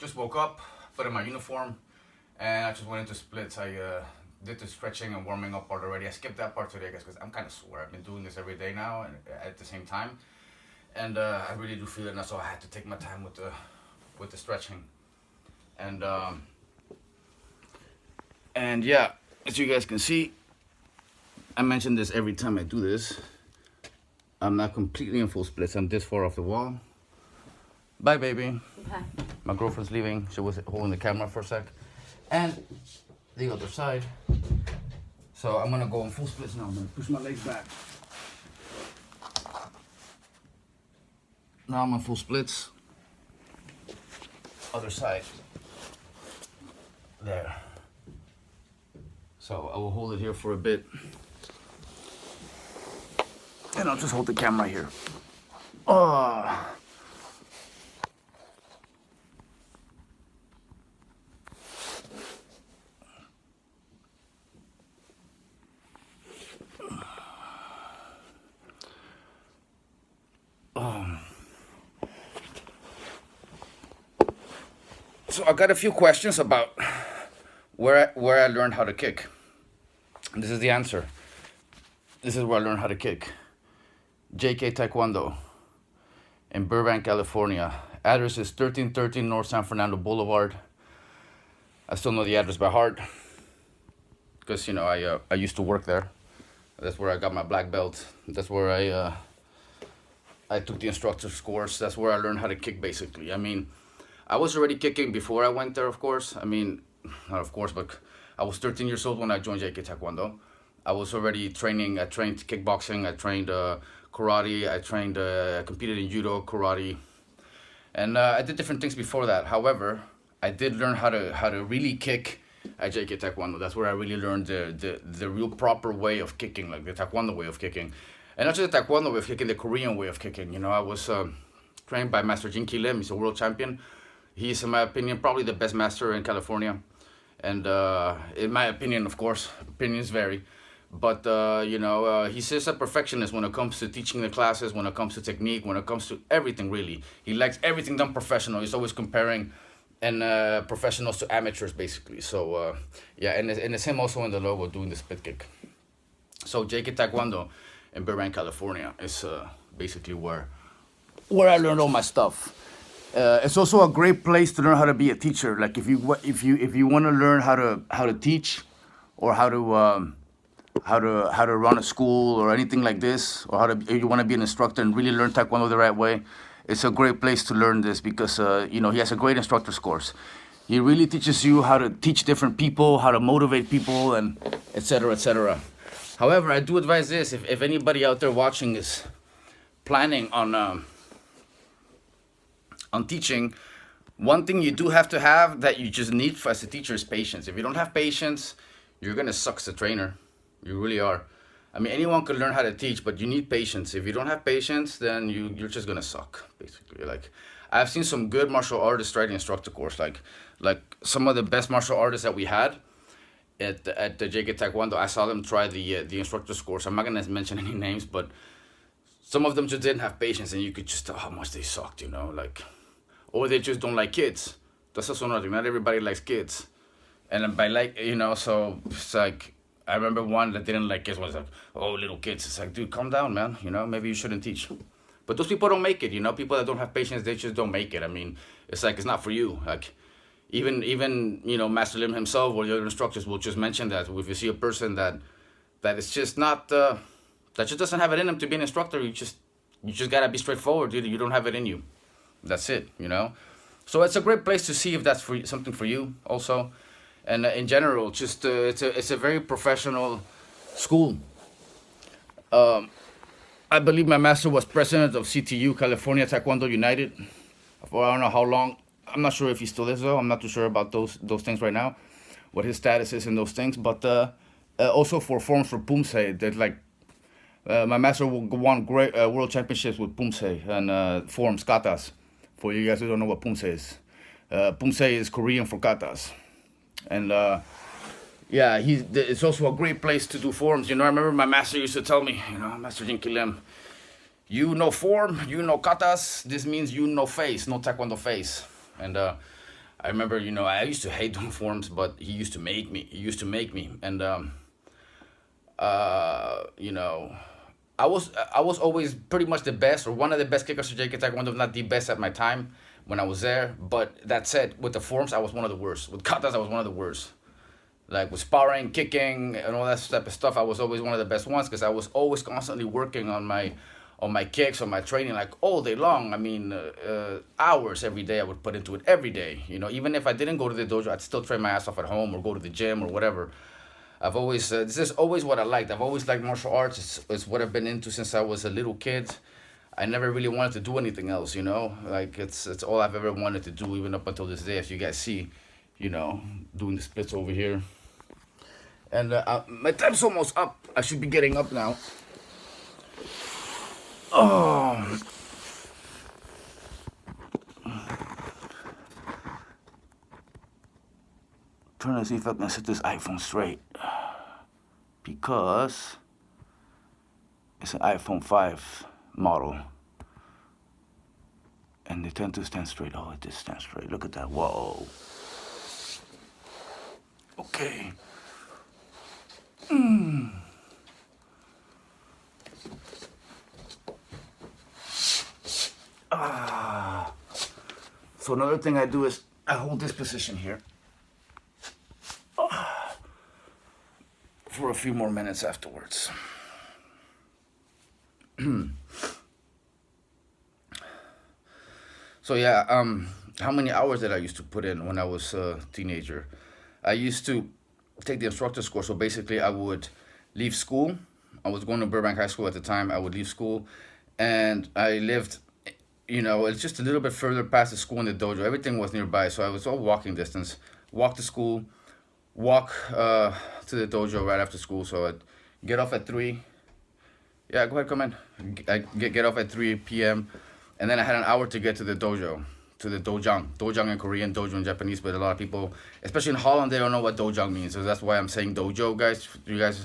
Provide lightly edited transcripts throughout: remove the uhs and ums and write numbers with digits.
just woke up, put in my uniform, and I just went into splits. I did the stretching and warming up part already. I skipped that part today, guys, because I'm kind of sore. I've been doing this every day now, and at the same time, and I really do feel it now. So I had to take my time with the stretching, and yeah, as you guys can see, I mention this every time I do this. I'm not completely in full splits. I'm this far off the wall. Bye, baby. Bye. My girlfriend's leaving. She was holding the camera for a sec. And the other side. So I'm gonna go in full splits now. I'm gonna push my legs back. Now I'm in full splits. Other side. There. So I will hold it here for a bit. And I'll just hold the camera here. Oh. So I got a few questions about where I learned how to kick. And this is the answer. This is where I learned how to kick. JK Taekwondo in Burbank, California. Address is 1313 North San Fernando Boulevard. I still know the address by heart because I used to work there. That's where I got my black belt. That's where I took the instructor's course. That's where I learned how to kick, basically. I mean, I was already kicking before I went there, of course. I mean, not of course, but I was 13 years old when I joined JK Taekwondo. I was already training. I trained kickboxing. I trained karate. I competed in judo, karate, and I did different things before that. However, I did learn how to really kick at JK Taekwondo. That's where I really learned the real proper way of kicking, like the Taekwondo way of kicking, and not just the Taekwondo way of kicking, the Korean way of kicking. I was trained by Master Jin Ki Lim. He's a world champion. He's, in my opinion, probably the best master in California, and in my opinion, of course, opinions vary. But, he's just a perfectionist when it comes to teaching the classes, when it comes to technique, when it comes to everything, really. He likes everything done professional. He's always comparing professionals to amateurs, basically. So, and it's him also in the logo doing the split kick. So, JK Taekwondo in Burbank, California is basically where I learned all my stuff. It's also a great place to learn how to be a teacher. Like if you want to learn how to teach, or how to run a school or anything like this, or if you want to be an instructor and really learn Taekwondo the right way, it's a great place to learn this because he has a great instructor's course. He really teaches you how to teach different people, how to motivate people, and etc. etc. However, I do advise this: if anybody out there watching is planning on teaching, one thing you do have to have that you just need as a teacher is patience. If you don't have patience, you're gonna suck as a trainer. You really are. I mean, anyone can learn how to teach, but you need patience. If you don't have patience, then you're just gonna suck, basically. Like, I've seen some good martial artists try the instructor course. Like some of the best martial artists that we had at the JK Taekwondo, I saw them try the instructor's course. I'm not gonna mention any names, but some of them just didn't have patience, and you could just tell how much they sucked, or they just don't like kids. That's also another thing. Not everybody likes kids, and by so it's like, I remember one that didn't like kids was like, oh, little kids. It's like, dude, calm down, man. Maybe you shouldn't teach. But those people don't make it. People that don't have patience, they just don't make it. I mean, it's like, it's not for you. Like, even Master Lim himself or the other instructors will just mention that if you see a person that is just not that just doesn't have it in him to be an instructor, you just gotta be straightforward, dude. You don't have it in you. That's it. So it's a great place to see if that's something for you also. And in general, just it's a very professional school. I believe my master was president of CTU, California Taekwondo United, for I don't know how long. I'm not sure if he still is, though. I'm not too sure about those things right now, what his status is in those things. But also for forms for Pumse, that my master won great world championships with Pumse and forms katas. For you guys who don't know what Pumse is, Pumse is Korean for katas. And it's also a great place to do forms. I remember my master used to tell me, Master Jin Ki Lim, you know form, you know katas. This means you know face, no Taekwondo face. And I remember, I used to hate doing forms, but he used to make me. He used to make me, and you know, I was always pretty much the best or one of the best kickers to JK Taekwondo, if not the best at my time when I was there. But that said, with the forms, I was one of the worst. With katas, I was one of the worst. Like with sparring, kicking, and all that type of stuff, I was always one of the best ones because I was always constantly working on my kicks, on my training, like all day long. I mean, hours every day I would put into it every day. Even if I didn't go to the dojo, I'd still train my ass off at home or go to the gym or whatever. I've always this is always what I liked. I've always liked martial arts. It's what I've been into since I was a little kid. I never really wanted to do anything else, Like it's all I've ever wanted to do, even up until this day, as you guys see, doing the splits over here. And my time's almost up. I should be getting up now. Oh, trying to see if I can set this iPhone straight because it's an iPhone 5 model. And they tend to stand straight. Oh, it did stand straight. Look at that. Whoa. Okay. So another thing I do is I hold this position here for a few more minutes afterwards. So yeah, how many hours did I used to put in when I was a teenager? I used to take the instructor's course. So basically, I would leave school. I was going to Burbank High School at the time. I would leave school, and I lived, it's just a little bit further past the school and the dojo. Everything was nearby, so I was all walking distance. Walk to school, walk to the dojo right after school. So I'd get off at 3. Yeah, go ahead, come in. I get off at 3 p.m. And then I had an hour to get to the dojo, to the dojang. Dojang in Korean, dojo in Japanese, but a lot of people, especially in Holland, they don't know what dojang means. So that's why I'm saying dojo, guys. You guys,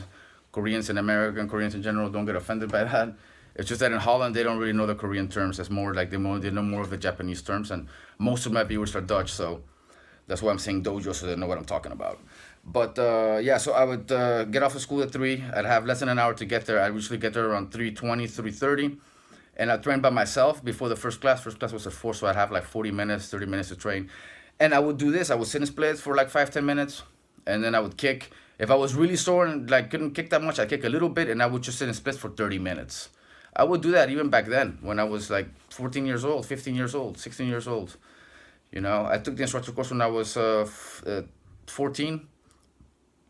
Koreans and American Koreans in general, don't get offended by that. It's just that in Holland, they don't really know the Korean terms. It's more like they know more of the Japanese terms. And most of my viewers are Dutch, so that's why I'm saying dojo, so they know what I'm talking about. But yeah, so I would get off of school at 3. I'd have less than an hour to get there. I'd usually get there around 3:20, 3:30. And I trained by myself before the first class. First class was at 4, so I'd have like 40 minutes, 30 minutes to train. And I would do this. I would sit in splits for like 5, 10 minutes. And then I would kick. If I was really sore and like couldn't kick that much, I'd kick a little bit and I would just sit in splits for 30 minutes. I would do that even back then when I was like 14 years old, 15 years old, 16 years old. I took the instructor course when I was 14.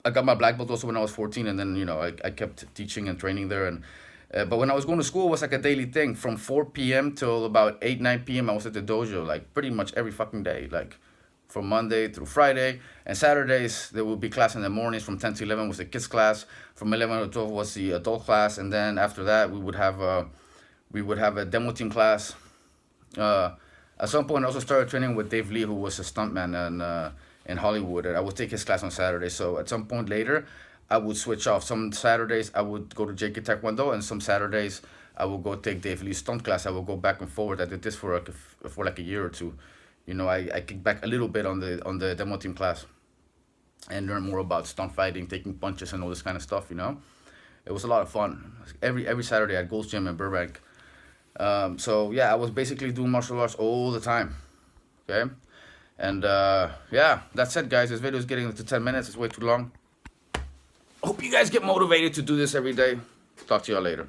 I got my black belt also when I was 14, and then I kept teaching and training there. And but when I was going to school, it was like a daily thing. From 4 p.m. till about 8, 9 p.m. I was at the dojo, like pretty much every fucking day, like from Monday through Friday. And Saturdays there would be class in the mornings from 10 to 11 was the kids class. From 11 to 12 was the adult class, and then after that we would have a demo team class. At some point, I also started training with Dave Lee, who was a stuntman in Hollywood, and I would take his class on Saturdays. So at some point later, I would switch off. Some Saturdays I would go to JK Taekwondo, and some Saturdays I would go take Dave Lee's stunt class. I would go back and forward. I did this for like a year or two. I kicked back a little bit on the demo team class, and learned more about stunt fighting, taking punches, and all this kind of stuff. It was a lot of fun. Every Saturday at Gold's Gym in Burbank. So yeah, I was basically doing martial arts all the time. Okay, and yeah, that's it, guys. This video is getting to 10 minutes. It's way too long. Hope you guys get motivated to do this every day. Talk to y'all later.